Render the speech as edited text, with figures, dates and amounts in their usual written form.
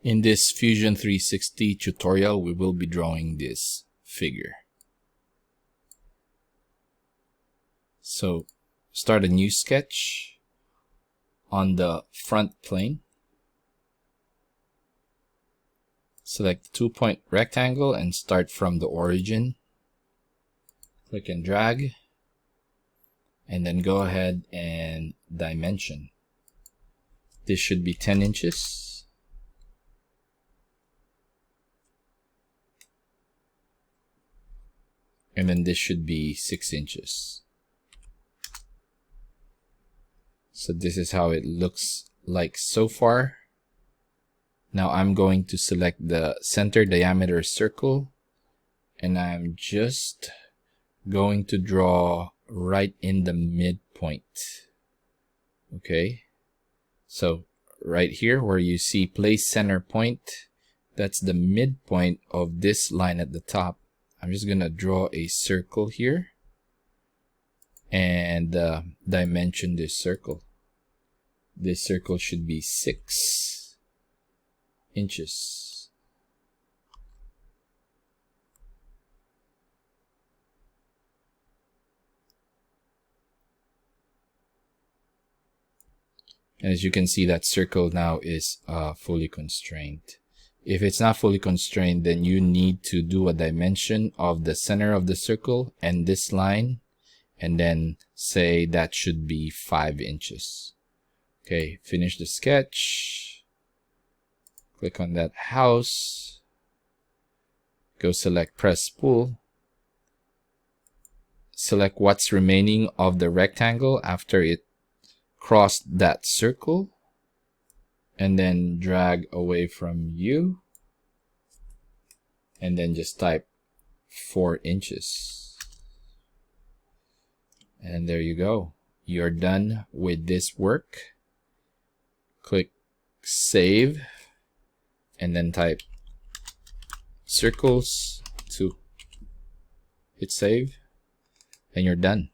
In this Fusion 360 tutorial, we will be drawing this figure. So start a new sketch on the front plane. Select the 2-point rectangle and start from the origin. Click and drag. And then go ahead and dimension. This should be 10 inches. And then this should be 6 inches. So this is how it looks like so far. Now I'm going to select the center diameter circle, and I'm just going to draw right in the midpoint. Okay, so right here where you see place center point, that's the midpoint of this line at the top. I'm just gonna draw a circle here and dimension this circle. This circle should be 6 inches. And as you can see, that circle now is fully constrained. If it's not fully constrained, then you need to do a dimension of the center of the circle and this line, and then say that should be 5 inches. Okay, finish the sketch. Click on that house. Go select press spool. Select what's remaining of the rectangle after it crossed that circle. And then drag away from you. And then just type 4 inches. And there you go. You're done with this work. Click save. And then type circles 2. Hit save. And you're done.